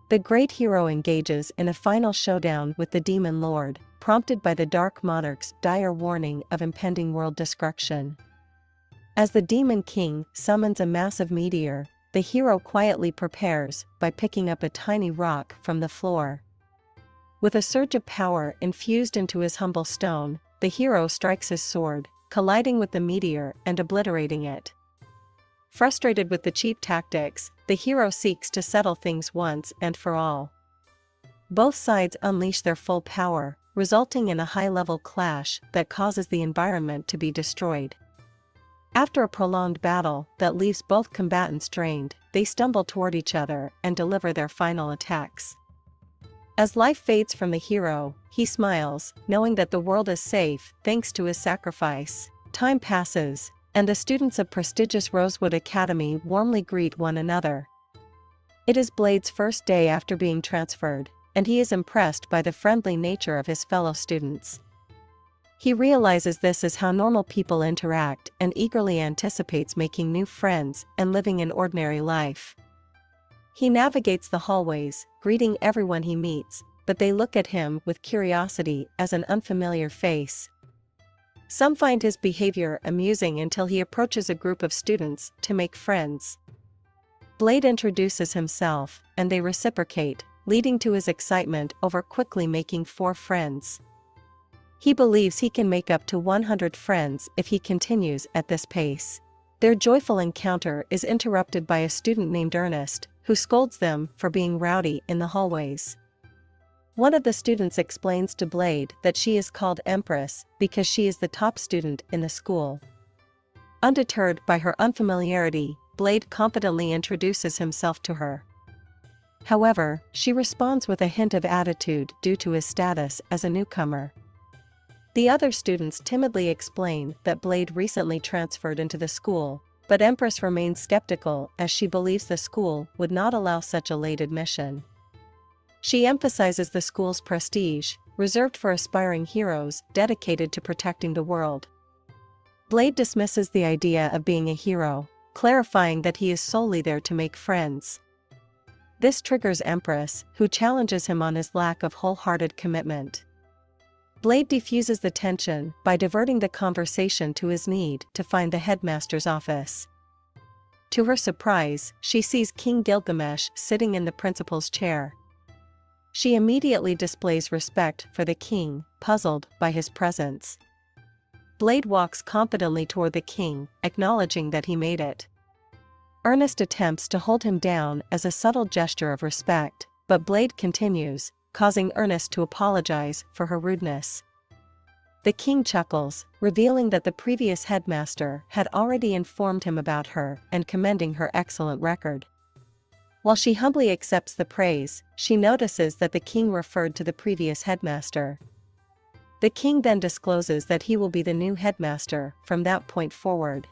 The great hero engages in a final showdown with the demon lord, prompted by the Dark Monarch's dire warning of impending world destruction. As the Demon King summons a massive meteor, the hero quietly prepares by picking up a tiny rock from the floor. With a surge of power infused into his humble stone, the hero strikes his sword, colliding with the meteor and obliterating it. Frustrated with the cheap tactics, the hero seeks to settle things once and for all. Both sides unleash their full power, resulting in a high-level clash that causes the environment to be destroyed. After a prolonged battle that leaves both combatants drained, they stumble toward each other and deliver their final attacks. As life fades from the hero, he smiles, knowing that the world is safe thanks to his sacrifice. Time passes, and the students of prestigious Rosewood Academy warmly greet one another. It is Blade's first day after being transferred, and he is impressed by the friendly nature of his fellow students. He realizes this is how normal people interact and eagerly anticipates making new friends and living an ordinary life. He navigates the hallways, greeting everyone he meets, but they look at him with curiosity as an unfamiliar face. Some find his behavior amusing until he approaches a group of students to make friends. Blade introduces himself, and they reciprocate, leading to his excitement over quickly making 4 friends. He believes he can make up to 100 friends if he continues at this pace. Their joyful encounter is interrupted by a student named Ernest, who scolds them for being rowdy in the hallways. One of the students explains to Blade that she is called Empress because she is the top student in the school. Undeterred by her unfamiliarity, Blade confidently introduces himself to her. However, she responds with a hint of attitude due to his status as a newcomer. The other students timidly explain that Blade recently transferred into the school, but Empress remains skeptical as she believes the school would not allow such a late admission. She emphasizes the school's prestige, reserved for aspiring heroes dedicated to protecting the world. Blade dismisses the idea of being a hero, clarifying that he is solely there to make friends. This triggers Empress, who challenges him on his lack of wholehearted commitment. Blade diffuses the tension by diverting the conversation to his need to find the headmaster's office. To her surprise, she sees King Gilgamesh sitting in the principal's chair. She immediately displays respect for the king, puzzled by his presence. Blade walks confidently toward the king, acknowledging that he made it. Ernest attempts to hold him down as a subtle gesture of respect, but Blade continues, causing Ernest to apologize for her rudeness. The king chuckles, revealing that the previous headmaster had already informed him about her and commending her excellent record. While she humbly accepts the praise, she notices that the king referred to the previous headmaster. The king then discloses that he will be the new headmaster from that point forward.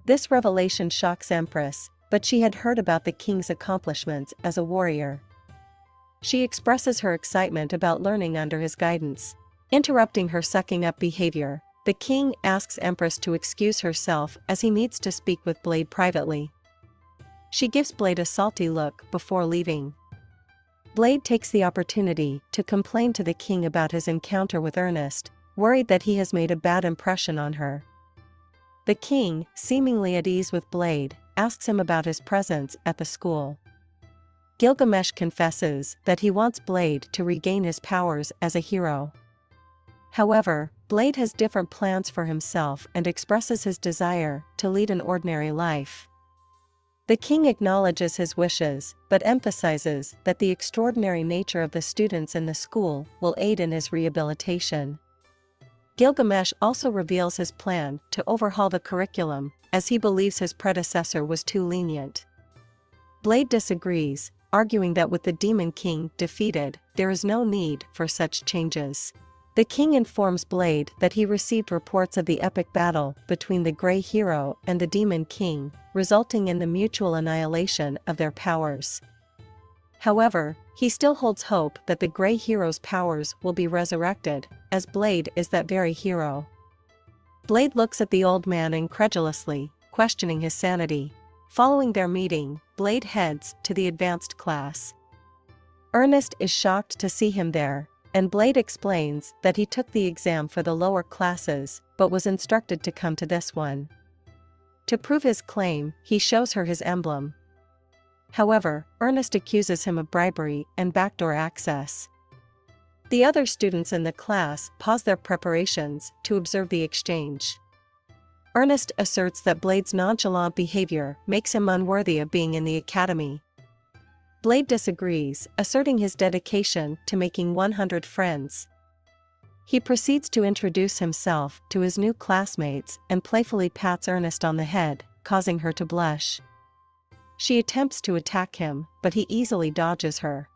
This revelation shocks Empress, but she had heard about the king's accomplishments as a warrior. She expresses her excitement about learning under his guidance. Interrupting her sucking up behavior, the king asks Empress to excuse herself as he needs to speak with Blade privately. She gives Blade a salty look before leaving. Blade takes the opportunity to complain to the king about his encounter with Ernest, worried that he has made a bad impression on her. The king, seemingly at ease with Blade, asks him about his presence at the school. Gilgamesh confesses that he wants Blade to regain his powers as a hero. However, Blade has different plans for himself and expresses his desire to lead an ordinary life. The king acknowledges his wishes, but emphasizes that the extraordinary nature of the students in the school will aid in his rehabilitation. Gilgamesh also reveals his plan to overhaul the curriculum, as he believes his predecessor was too lenient. Blade disagrees, arguing that with the Demon King defeated, there is no need for such changes. The king informs Blade that he received reports of the epic battle between the Grey Hero and the Demon King, resulting in the mutual annihilation of their powers. However, he still holds hope that the Grey Hero's powers will be resurrected, as Blade is that very hero. Blade looks at the old man incredulously, questioning his sanity. Following their meeting, Blade heads to the advanced class. Ernest is shocked to see him there, and Blade explains that he took the exam for the lower classes but was instructed to come to this one. To prove his claim, he shows her his emblem. However, Ernest accuses him of bribery and backdoor access. The other students in the class pause their preparations to observe the exchange. Ernest asserts that Blade's nonchalant behavior makes him unworthy of being in the academy. Blade disagrees, asserting his dedication to making 100 friends. He proceeds to introduce himself to his new classmates and playfully pats Ernest on the head, causing her to blush. She attempts to attack him, but he easily dodges her.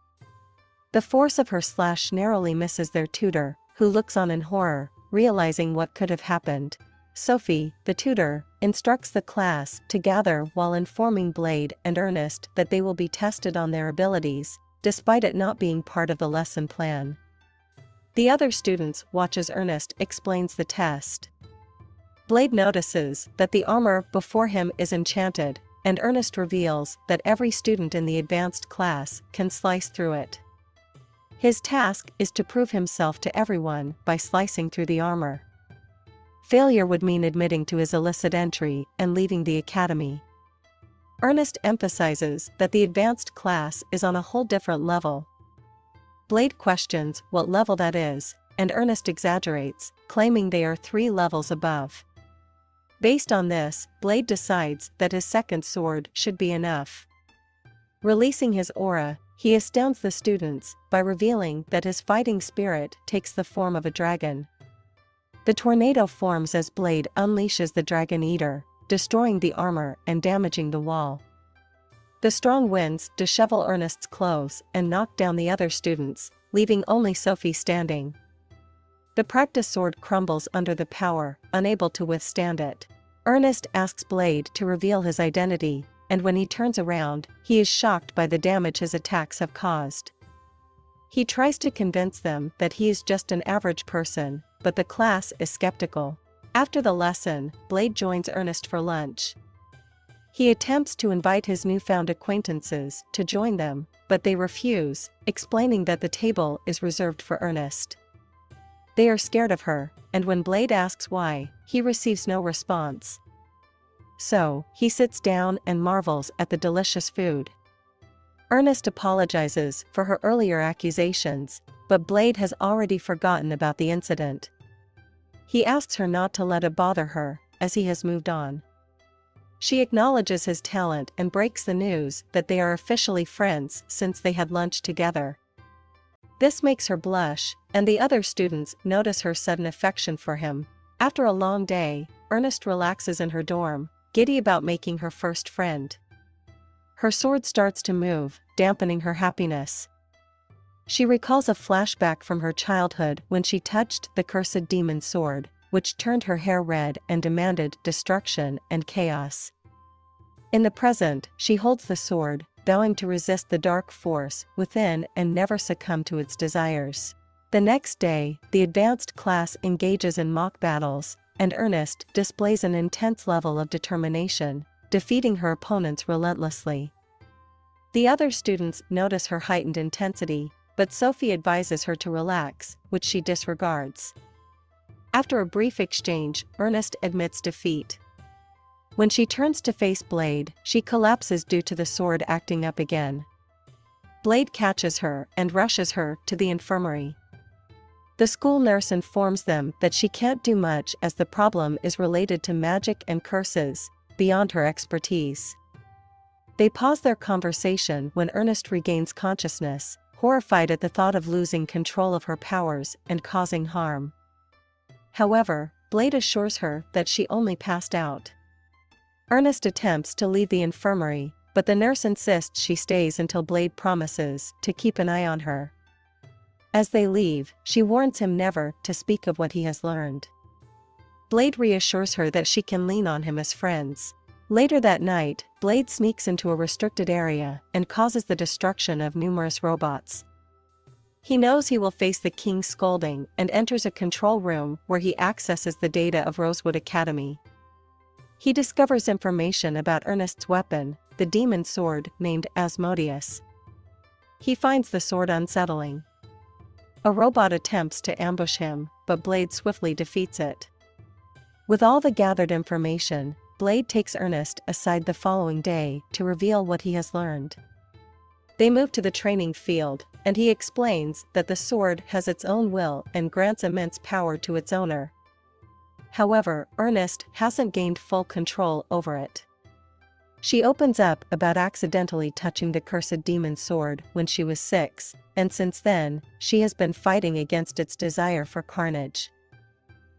The force of her slash narrowly misses their tutor, who looks on in horror, realizing what could have happened. Sophie, the tutor, instructs the class to gather while informing Blade and Ernest that they will be tested on their abilities, despite it not being part of the lesson plan. The other students watch as Ernest explains the test. Blade notices that the armor before him is enchanted, and Ernest reveals that every student in the advanced class can slice through it. His task is to prove himself to everyone by slicing through the armor. Failure would mean admitting to his illicit entry and leaving the academy. Ernest emphasizes that the advanced class is on a whole different level. Blade questions what level that is, and Ernest exaggerates, claiming they are 3 levels above. Based on this, Blade decides that his second sword should be enough. Releasing his aura, he astounds the students by revealing that his fighting spirit takes the form of a dragon. The tornado forms as Blade unleashes the Dragon Eater, destroying the armor and damaging the wall. The strong winds dishevel Ernest's clothes and knock down the other students, leaving only Sophie standing. The practice sword crumbles under the power, unable to withstand it. Ernest asks Blade to reveal his identity, and when he turns around, he is shocked by the damage his attacks have caused. He tries to convince them that he is just an average person, but the class is skeptical. After the lesson, Blade joins Ernest for lunch. He attempts to invite his newfound acquaintances to join them, but they refuse, explaining that the table is reserved for Ernest. They are scared of her, and when Blade asks why, he receives no response. So, he sits down and marvels at the delicious food. Ernest apologizes for her earlier accusations, but Blade has already forgotten about the incident. He asks her not to let it bother her, as he has moved on. She acknowledges his talent and breaks the news that they are officially friends since they had lunch together. This makes her blush, and the other students notice her sudden affection for him. After a long day, Ernest relaxes in her dorm, giddy about making her first friend. Her sword starts to move, dampening her happiness. She recalls a flashback from her childhood when she touched the cursed demon sword, which turned her hair red and demanded destruction and chaos. In the present, she holds the sword, vowing to resist the dark force within and never succumb to its desires. The next day, the advanced class engages in mock battles, and Ernest displays an intense level of determination, defeating her opponents relentlessly. The other students notice her heightened intensity, but Sophie advises her to relax, which she disregards. After a brief exchange, Ernest admits defeat. When she turns to face Blade, she collapses due to the sword acting up again. Blade catches her and rushes her to the infirmary. The school nurse informs them that she can't do much as the problem is related to magic and curses, beyond her expertise. They pause their conversation when Ernest regains consciousness, horrified at the thought of losing control of her powers and causing harm. However, Blade assures her that she only passed out. Ernest attempts to leave the infirmary, but the nurse insists she stays until Blade promises to keep an eye on her. As they leave, she warns him never to speak of what he has learned. Blade reassures her that she can lean on him as friends. Later that night, Blade sneaks into a restricted area and causes the destruction of numerous robots. He knows he will face the king's scolding and enters a control room where he accesses the data of Rosewood Academy. He discovers information about Ernest's weapon, the demon sword named Asmodeus. He finds the sword unsettling. A robot attempts to ambush him, but Blade swiftly defeats it. With all the gathered information, Blade takes Ernest aside the following day to reveal what he has learned. They move to the training field, and he explains that the sword has its own will and grants immense power to its owner. However, Ernest hasn't gained full control over it. She opens up about accidentally touching the cursed demon's sword when she was 6, and since then, she has been fighting against its desire for carnage.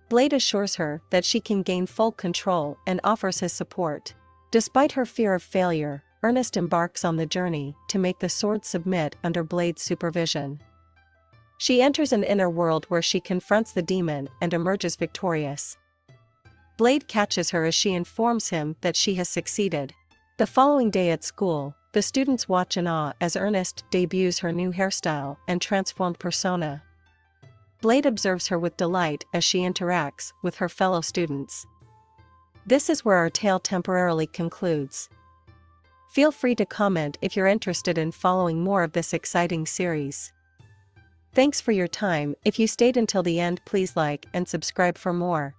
Blade assures her that she can gain full control and offers his support. Despite her fear of failure, Ernest embarks on the journey to make the sword submit under Blade's supervision. She enters an inner world where she confronts the demon and emerges victorious. Blade catches her as she informs him that she has succeeded. The following day at school, the students watch in awe as Ernest debuts her new hairstyle and transformed persona. Blade observes her with delight as she interacts with her fellow students. This is where our tale temporarily concludes. Feel free to comment if you're interested in following more of this exciting series. Thanks for your time. If you stayed until the end, please like and subscribe for more.